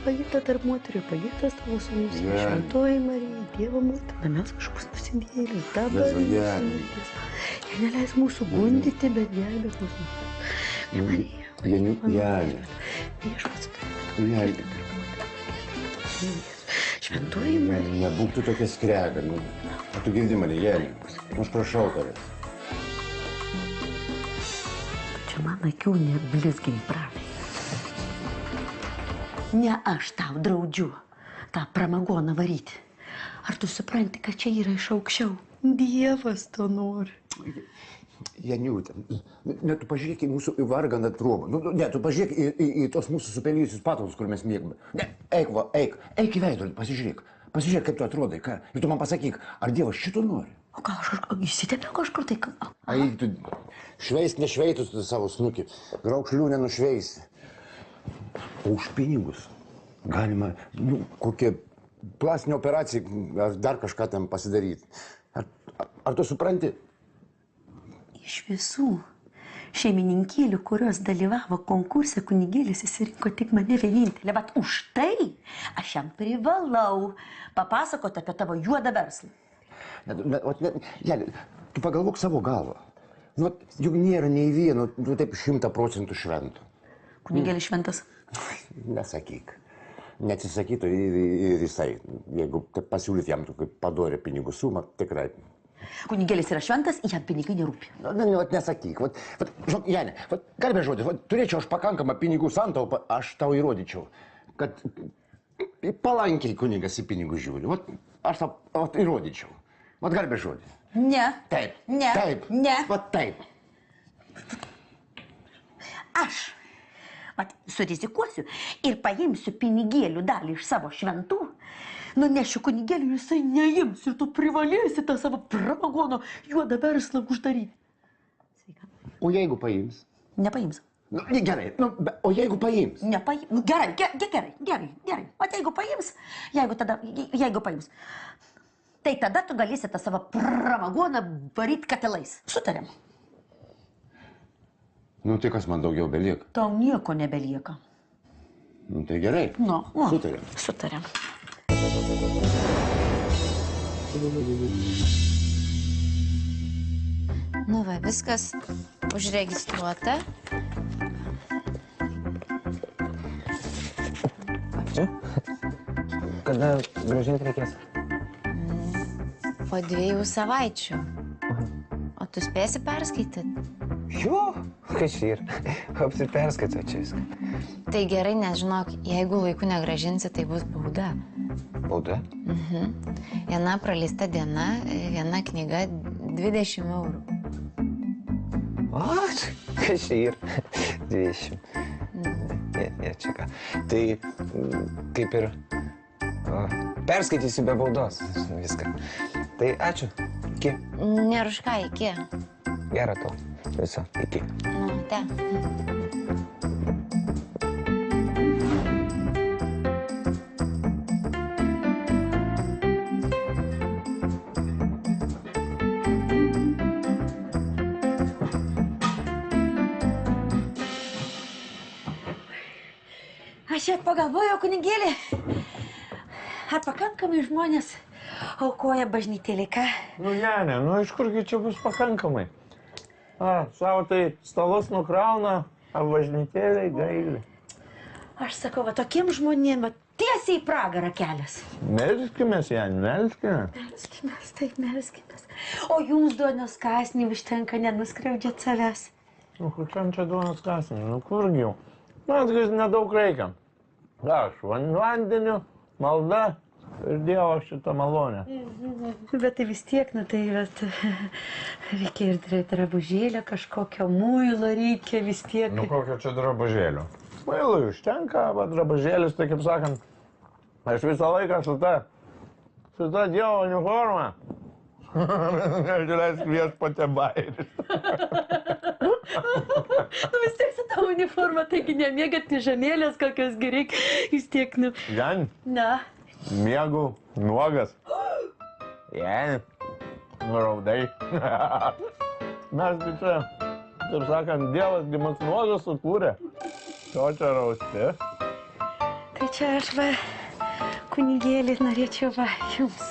Pagyta tarp moterių, pagytas tavo sūnus, šventoji Marija, Dievo motina, mes kažkoks nusidėlė, dabar nusidės. Jie neleis mūsų gundyti, bet gelbėk mūsų. Marija, viešpats turi. Šventoji Marija. Nebūk tu tokia skrebė. Tu girdi mane, Jėlė. Aš prašau tavęs. Čia man akių neblizgiai pradai. Ne aš tau draudžiu tą pramagoną varyti. Ar tu supranti, kad čia yra iš aukščiau? Dievas to nori. Janiutė, ne, tu pažiūrėk į mūsų varganą trobą. Ne, tu pažiūrėk į tos mūsų supelyjusius patalus, kur mes mėgame. Ne, eik į veidrodį, pasižiūrėk. Pasižiūrėk, kaip tu atrodai, ką. Ir tu man pasakyk, ar Dievas šito nori? O ką, aš įsitėpiau kažkur tai? Ai, tu šveist nešveitus tu savo snukį. Raukšlių nenušveisi. O už pinigus galima, kokią plastinę operaciją ar dar kažką tam pasidaryti. Ar tu supranti? Iš visų šeimininkėlių, kurios dalyvavo konkurse, kunigėlis įsirinko tik mane vienintelę. Bet už tai aš jam privalau papasakoti apie tavo juodą verslą. Tu pagalvok savo galvą. Juk nėra nei vieno, taip 100% švento. Kunigėlis šventas? Nesakyk. Neatsisakytų ir jisai. Jeigu pasiūlyt jam padorę pinigų sumą, tikrai. Kunigėlis yra šventas, jam pinigai nerūpi. Nesakyk. Janė, garbė žodis, turėčiau aš pakankamą pinigų santaupą, aš tau įrodyčiau, kad palankiai kunigas į pinigų žiūri. Aš tau įrodyčiau. Garbė žodis. Ne. Taip. Ne. Taip. Ne. Taip. Aš surizikuosiu ir paimsiu pinigėlių dalį iš savo šventų, nunešiu kunigėlių, jisai neims ir tu privalėsi tą savo pramagono juodą verslą uždaryti. Sveika. O jeigu paims? Nepaims. Gerai, o jeigu paims? Nepaims. Gerai. O jeigu paims, tai tada tu galėsi tą savo pramagoną varyti katilais. Sutarėm. Tai kas man daugiau belieka? Tau nieko nebelieka. Tai gerai. Sutarėm. Sutarėm. Va, viskas užregistruota. Ačiū. Kada grąžinti reikės? Po 2 savaičių. O tu spėsi perskaityti? Jo, kažkaip apsiperskaitau čia viską. Tai gerai, nes žinok, jeigu laiku negrąžinsi, tai bus bauda. Bauda? Viena praleista diena, viena knyga 20 eurų. O, kažkaip 20. Ne, čia ką. Tai kaip ir perskaitysiu be baudos viską. Tai ačiū. Iki. Nėr už ką, iki. Gero tau. Viso, iki. Te. Aš čia pagalvojau, kunigėlį, ar pakankamai žmonės aukoja bažnytėlį, ką? Janė, iš kurgi čia bus pakankamai? Savo tai stalus nukrauna, o bažnytėliai gaili. Aš sakau, tokiem žmonėm tiesiai į pragarą kelias. Melskimės, Janė, melskimės. Melskimės, taip, melskimės. O jums duonos kąsnį užtenka, nenuskriaudžiat savęs. Kokiam čia duonos kąsnį? Kurgi jau? Man nedaug reikia. Aš vandeniu, malda ir Dievo šitą malonę. Bet tai vis tiek, reikia ir drabužėlio kažkokio, muilo reikia vis tiek. Kokio čia drabužėlio? Muilui užtenka, bet drabužėlis, tai kaip sakant, aš visą laiką su ta Dievo uniforma. Žiūrės viešpatė bairis. Vis tiek su ta uniforma, taigi nemėgat pižamėlės kokios gerai, vis tiek, Jan? Na. Miegu nuogas. Jan. Raudai. Mes tai čia, taip sakant, Dievas mus nuogas sukūrė. Ko čia rausti? Tai čia aš va, kunigėlį norėčiau va jums.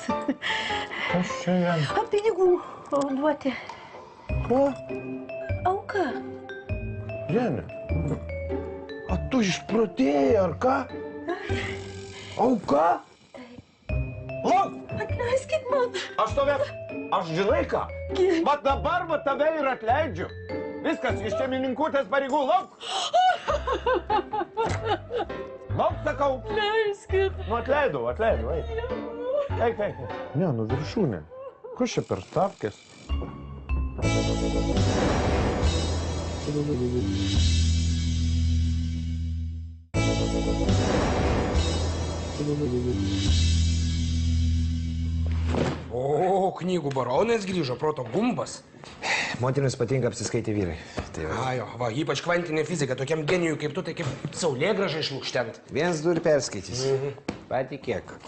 Kas čia jam? O pinigų duoti. Ko? Auka. Jenė. A tu išprotėjai, ar ką? Auka? Lauk! Atleiskit man. Aš žinai ką? Va dabar va tave ir atleidžiu. Viskas, iš šeimininkutės pareigų, lauk! Lauk, sakau. Atleiskit. Nu, atleidau, eik. Eik. Ne, nu viršūnė. Kas čia per stavkės? O, knygų baronas grįžo, proto gumbas. Moterims patinka apsiskaitę vyrai. Tai va. Ajo, va, ypač kvantinė fizika, tokiam genijui kaip tu, tai kaip saulėgražą išlūkštent. 1-2 ir perskaitysi. Patikėk.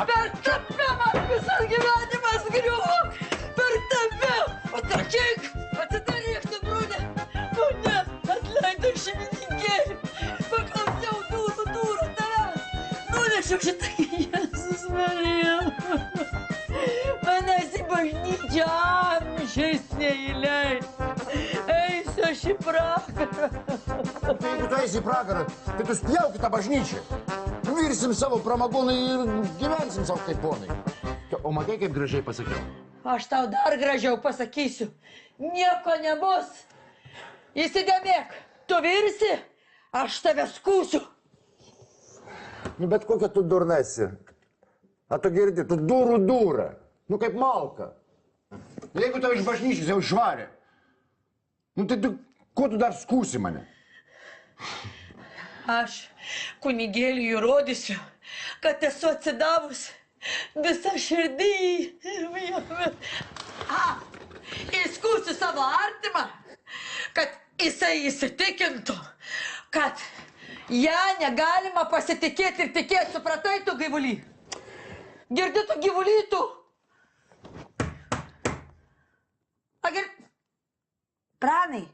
Per tave man visas gyvenimas griuvo! Per tave! Atsakyk! Atsidaryk, Brunė! Nu ne, atleidau šeimininkėlį! Paklausiau durų tavęs! Nunešiau šitą Jėzus Marija! Manęs į bažnyčią amžiais neįleis! Eisiu aš į pragarą! Jeigu tu eisi į pragarą, tai tu spjauk į tą bažnyčią. Virsim savo pramagūnai ir gyvensim savo kaip ponai. O matai, kaip gražiai pasakiau? Aš tau dar gražiau pasakysiu. Nieko nebus. Įsidėmėk, tu virsi, aš tave skūsiu. Nu, bet kokia tu durnesi. A tu girdi, tu durų dūra. Nu, kaip malka. Jeigu tau iš bažnyčios jau išvarė, nu, tai tu, ko tu dar skūsi mane? Aš kunigėliui įrodysiu, kad esu atsidavus visą širdį. Įskūsiu savo artimą, kad jisai įsitikintų, kad ją negalima pasitikėti ir tikėti, supratai tu, gyvulį? Girdi tu, gyvulį, tu? Pranai?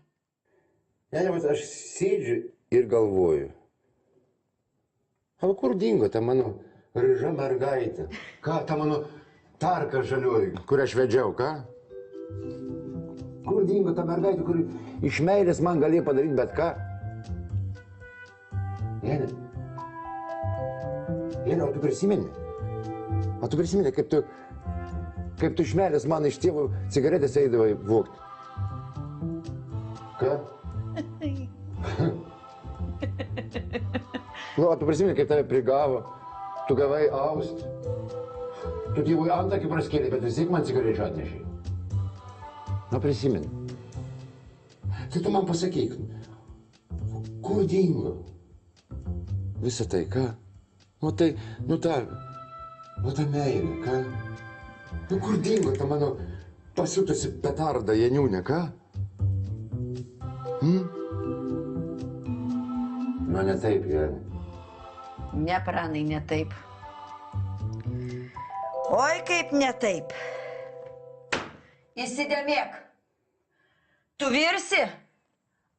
Aš sėdžiu ir galvoju. O kur dingo ta mano ryža mergaitė? Ką, ta mano tarka žalioji, kurią aš vedžiau, ką? Kur dingo ta mergaitė, kuri iš meilės man galėjo padaryti bet ką? Jene, o tu prisimeni? O tu prisimeni, kaip tu iš meilės man iš tėvų cigaretės eidavai vogti? Ką? Nu, o tu prisimeni, kaip tave prigavo, tu gavai aust, tu tėvui antakį praskėlė, bet vis tiek man cigarečių atnešė. Nu, prisimeni. Tai tu man pasakyk, kur dingo visą tai, ką? Nu, tai, ta meilė, ką? Nu, kur dingo ta mano pasiutusi petarda Janiūnė, ką? Nu, ne taip, Janė. Ne, Pranai, ne taip. Oi, kaip ne taip. Įsidėmėk. Tu virsi,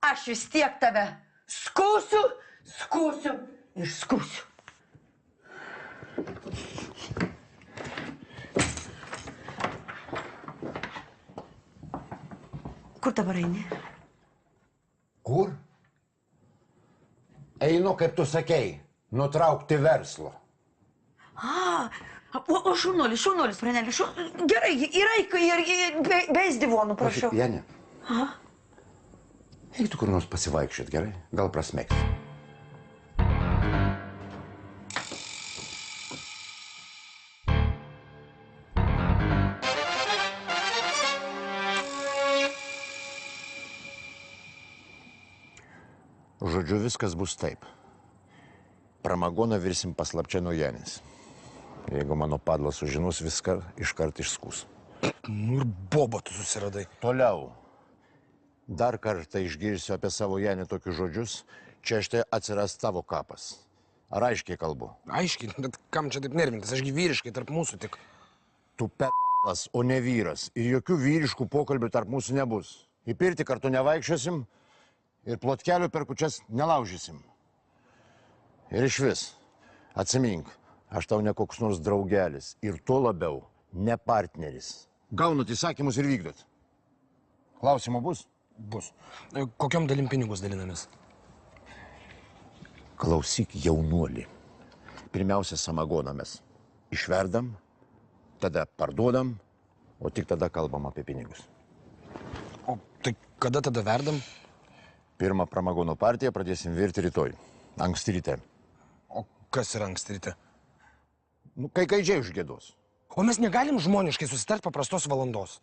aš vis tiek tave skūsiu ir skūsiu. Kur dabar eini? Kur? Einu, kaip tu sakei, nutraukti verslo. O šaunuolis, Praneli, gerai, ir beis divonų, prašau. Janė, eik tu kur nors pasivaikščiot, gerai? Gal prasmegti. Žodžiu, viskas bus taip. Pramagoną virsim paslapčia nuo Janės. Jeigu mano padlas sužinos, viską iškart išskūs. Nu ir bobą tu susiradai. Toliau. Dar kartą išgirsiu apie savo Janį tokius žodžius, čia štai atsiras tavo kapas. Ar aiškiai kalbu? Aiškiai, bet kam čia taip nervintis? Ašgi vyriškai tarp mūsų tik. Tu pedalas, o ne vyras. Ir jokių vyriškų pokalbių tarp mūsų nebus. Į pirtį kartu nevaikščiosim ir plotkelių per kučias nelaužysim. Ir iš vis, atsimink, aš tau ne koks nors draugelis ir tuo labiau ne partneris. Gaunat įsakymus ir vykdot. Klausimų bus? Bus. Kokiom dalim pinigus dalinamės? Klausyk, jaunuolį. Pirmiausia, samagoną mes išverdam, tada parduodam, o tik tada kalbam apie pinigus. O tai kada tada verdam? Pirmą pramagono partiją pradėsim virti rytoj, anksti ryte. O kas yra anksti ryte? Nu, kai gaidžiai užgėdos. O mes negalim žmoniškai susitart paprastos valandos.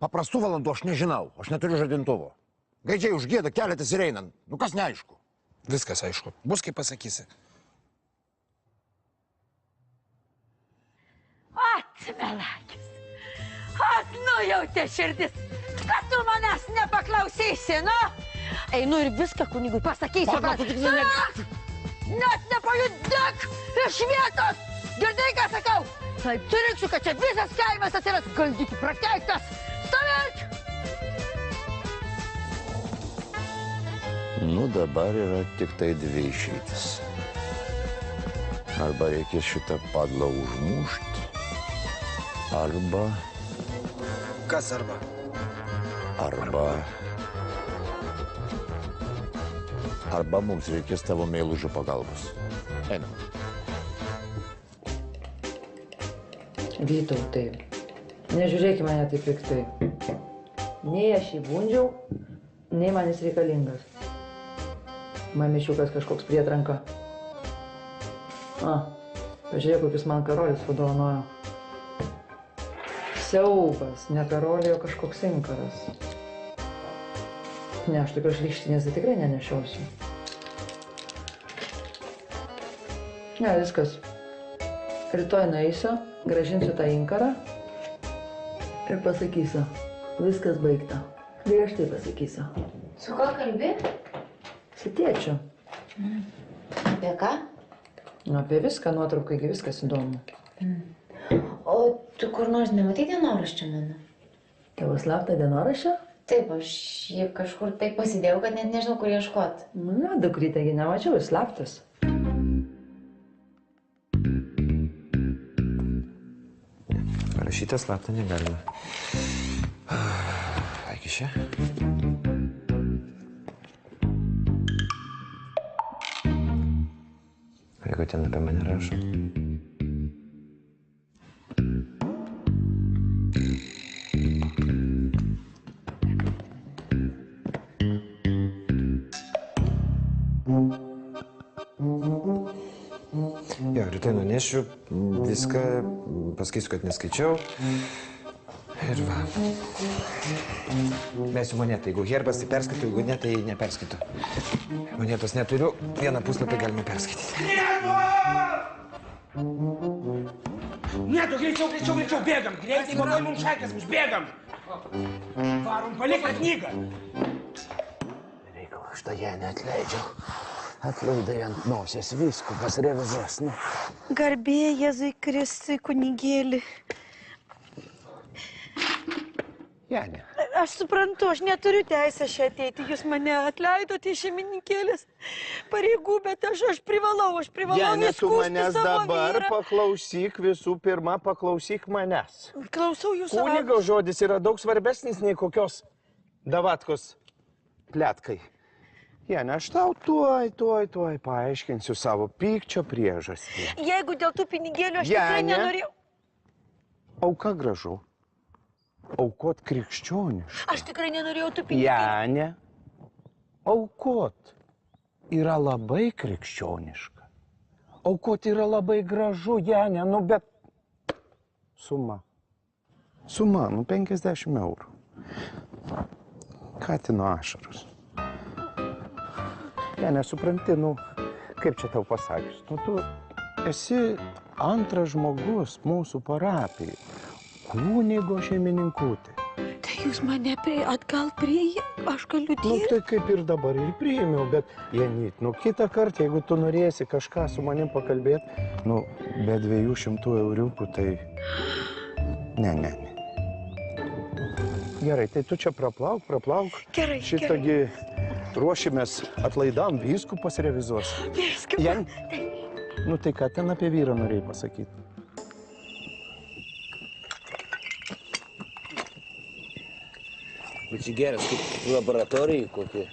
Paprastų valandų aš nežinau, aš neturiu žadintuvo. Gaidžiai užgėda, keletas ir einant. Nu, kas neaišku? Viskas aišku. Bus kaip pasakysi. Atmelakis. Atnujautė širdis. Kad tu manęs nepaklausysi, nu? Einu ir viską kunigui pasakysiu. Net nepajudėk iš vietos. Girdėjai, ką sakau? Taip surinksiu, kad čia visas kaimas atsiras galdyti prakeiktas. Stovėk! Nu, dabar yra tik tai dvi išeitis. Arba reikės šitą padlą užmušti, arba... Kas arba? Arba mums reikės tavo meilužio pagalbos. Einam. Vytautai, nežiūrėk į mane taip piktai. Nei aš įbundžiau, nei man jis reikalingas. Mamišiukas kažkoks prietranka. Pažiūrėk, kokius man karolis padovanojo. Siaubas, ne karolio kažkoks inkaras. Ne, aš tokios šlykštinės tai tikrai nenešiausiu. Ne, viskas. Rytoj nueisiu, grąžinsiu tą inkarą ir pasakysiu. Viskas baigta. Griežtai pasakysiu. Su kuo kalbi? Su tėčiu. Apie ką? Nu, apie viską, nuotraukaigi viskas įdomu. O tu kur nors nematai dienoraščio mano? Tavo slaptą dienoraštą? Taip, aš jį kažkur taip pasidėjau, kad net nežinau, kur ieškoti. Na, dukrytėgi nemačiau, jis slaptas. Rašyti slaptą negalima. Eik iš čia. Jeigu ten apie mane rašo. Jo, rytoj nunešiu viską, pasakysiu, kad neskaičiau. Ir va. Mesiu monetą. Jeigu herbas, tai perskaitau, jeigu ne, tai neperskaitau. Monetos neturiu, vieną puslapį galima perskaityti. Nedu, greičiau, bėgam. Greitai, manoj mums šakės, mums bėgam. Varom, palik knygą. Reikal, aš tą ją neatleidžiau. Atlaidai ant nosies vyskupas revizuos, nu. Garbė Jėzui Kristui, kunigėli. Janė. Aš suprantu, aš neturiu teisę čia ateiti. Jūs mane atleidote iš šeimininkėlės pareigų, bet aš privalau Janė, tu manęs savo dabar vyrą. paklausyk, visų pirma, paklausyk manęs. Klausau jūsų. Kunigo žodis yra daug svarbesnis nei kokios davatkos pletkai. Janė, aš tau tuoj paaiškinsiu savo pykčio priežastį. Jeigu dėl tų pinigėlių aš tikrai Janė. nenorėjau. Auka gražu. Aukot krikščioniškai. Aš tikrai nenorėjau tų pinigėlių. Janė, aukot yra labai krikščioniška. Aukot yra labai gražu, Janė, nu bet... Suma, 50 eurų. Katino ašaros. Janė, supranti, kaip čia tau pasakius, tu esi antras žmogus mūsų parapijai. Kunigo šeimininkutė. Tai jūs mane atgal prie, aš galiu Nu, tai kaip ir dabar ir priėmiau, bet, Janit, nu, kitą kartą, jeigu tu norėsi kažką su manim pakalbėti, nu, be 200 euriukų, tai... Ne. Gerai, tai tu čia praplauk. Gerai, Šitągi ruošimės atlaidam, vyskupas revizuos. Viskas. Jan, nu, tai ką ten apie vyrą norėjai pasakyti? Bet čia geras, kaip laboratorijai kokie.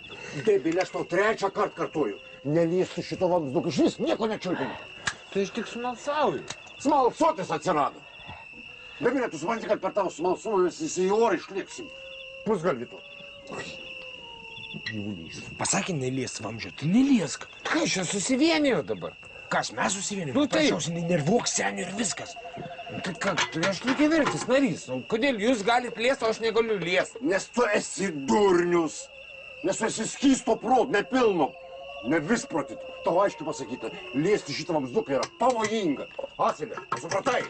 Debilė, aš tau trečią kartą kartuoju. Neliestų šito vamsduko, iš vis nieko nečiulpinu. Tai aš tik smalsauju. Smalsuotis atsirado. Debilė, tu supranti, kad per tavo smalsumą mes visi į orą išliksim. Pusgalvį tu. Pasakė, nelies vamžio, tai neliesk. Ką aš čia susivienijo dabar? Kas, mes susivienėm? Nu, tai- Prašiausiai, nervuok senių ir viskas. Tai ką, tai aš lygiavertis narys. O kodėl jūs galite liesti, o aš negaliu liesti? Nes tu esi durnius. Nes tu esi skysto prot, nepilno. Ne visprotit. Tau aiškiai pasakyta, liesti šitą vamsduką yra pavojinga. Asilė, supratai?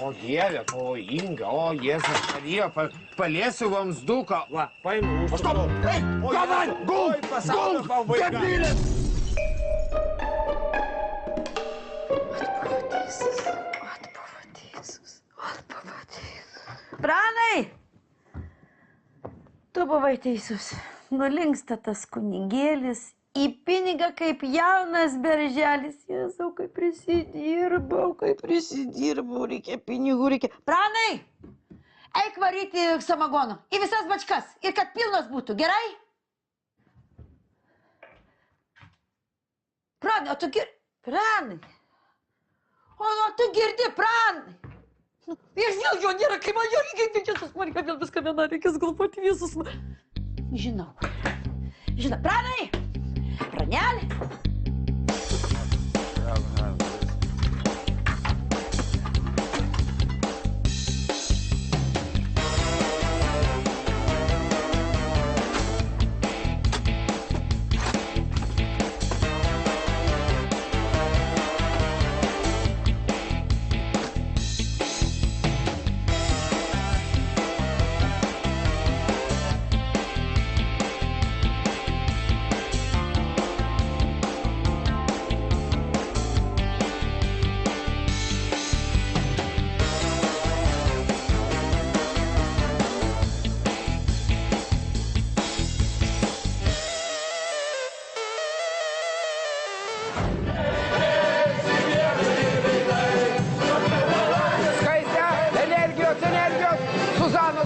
O Dieve, pavojinga, o Jėzus, padėjo, paliesiu vamsduką. Va, paimu už... Stop! Ei, gavai! Gul! Gul! Debilė! Pranai! Tu buvai teisus. Nulinksta tas kunigėlis į pinigą kaip jaunas berželis. Jėzau, kaip prisidirbau, reikia pinigų, reikia. Pranai! Eik varyti samagono į visas bačkas ir kad pilnos būtų, gerai? Pranai, o tu girdi? Pranai! O tu girdi, Pranai! Ir vėl jo nėra, kai man jo reikia, Jėzus Marija, vėl viską vieną reikės galvoti, Jėzus. Žinau. Pranai! Pranelė!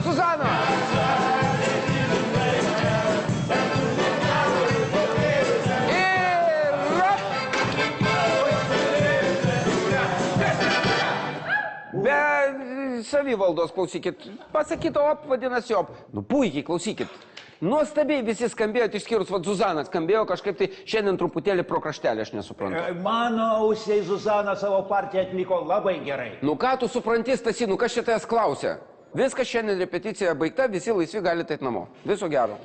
Suzano! Be savivaldos klausykit. Pasakyt op, vadinasi op. Nu puikiai, klausykit. Nuostabiai visi skambėjot, išskyrus vad Zuzana skambėjo kažkaip tai šiandien truputėlį pro kraštelį, aš nesuprantu. Mano ausiai Zuzana savo partiją atliko labai gerai. Nu ką tu supranti, Stasi, nu kas čia tavęs klausia? Viskas šiandien repeticija baigta, visi laisvi galite eit namo. Viso gero.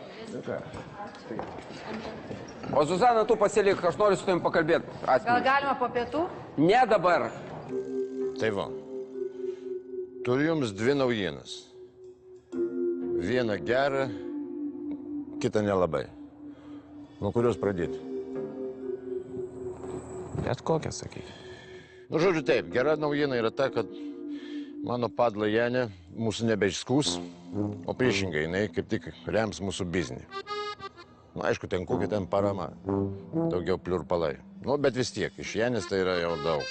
O Zuzana, tu pasilik, aš noriu su tavim pakalbėti. Gal galima po pietų? Ne dabar. Tai va, turiu jums dvi naujienas. Vieną gerą, kitą nelabai. Nuo kurios pradėti? Bet kokią, sakyk. Nu, žodžiu taip, gera naujiena yra ta, kad mano padla Janė mūsų nebeišskūs, o priešingai, jinai kaip tik rems mūsų biznį. Nu, aišku, ten kokia ten parama, daugiau pliurpalai. Nu, bet vis tiek, iš Janės tai yra jau daug.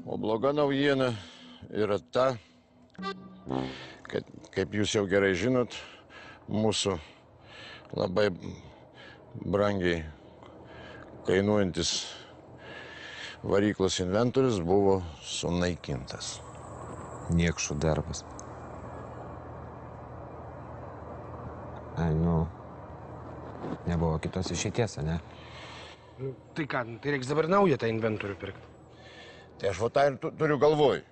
O bloga naujiena yra ta, kad, kaip jūs jau gerai žinot, mūsų labai brangiai kainuojantis varyklos inventorius buvo sunaikintas. Niekšų darbas. Ai, nu, nebuvo kitos išeities, ne? Nu, tai ką, tai reiks dabar naują tą inventorių pirkti. Tai aš va tą ir turiu galvoj.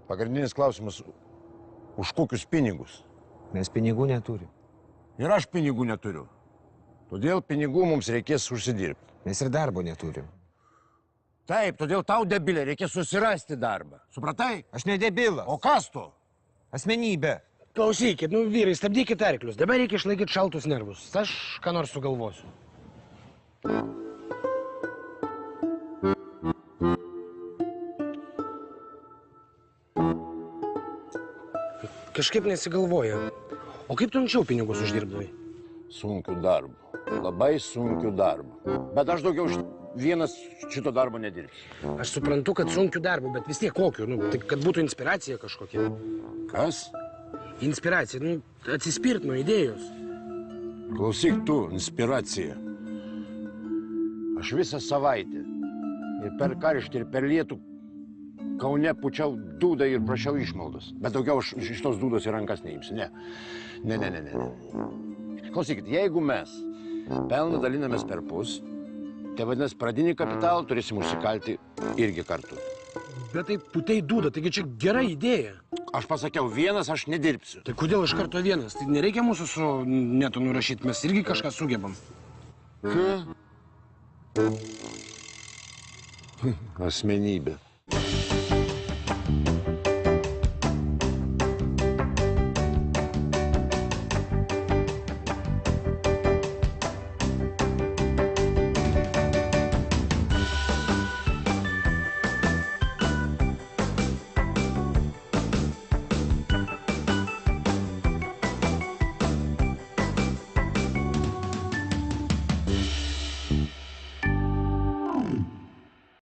Pagrindinis klausimas, už kokius pinigus? Mes pinigų neturim. Ir aš pinigų neturiu. Todėl pinigų mums reikės užsidirbti. Mes ir darbo neturim. Taip, todėl tau, debilė, reikia susirasti darbą. Supratai? Aš ne debilas. O kas tu? Asmenybė. Klausykit, nu vyrai, stabdykit arklius. Dabar reikia išlaikyti šaltus nervus. Aš ką nors sugalvosiu. Kažkaip nesigalvoja. O kaip tu anksčiau pinigus uždirbdavai? Sunkiu darbu. Labai sunkiu darbu. Bet aš daugiau vienas šito darbo nedirbsiu. Aš suprantu, kad sunkiu darbu, bet vis tiek kokiu. Nu, tai kad būtų inspiracija kažkokia. Kas? Inspiracija, nu, atsispirt nuo idėjos. Klausyk tu, inspiracija. Aš visą savaitę ir per karštį, ir per lietų Kaune pučiau dūdą ir prašiau išmaldos. Bet daugiau aš iš tos dūdos į rankas neimsiu. Ne. Klausykit, jeigu mes pelną dalinamės per pus, tai vadinasi, pradinį kapitalą turėsim užsikalti irgi kartu. Bet tai putei dūda, taigi čia gera idėja. Aš pasakiau, vienas aš nedirbsiu. Tai kodėl iš karto vienas? Tai nereikia mūsų su netu nurašyti, mes irgi kažką sugebam. Asmenybė.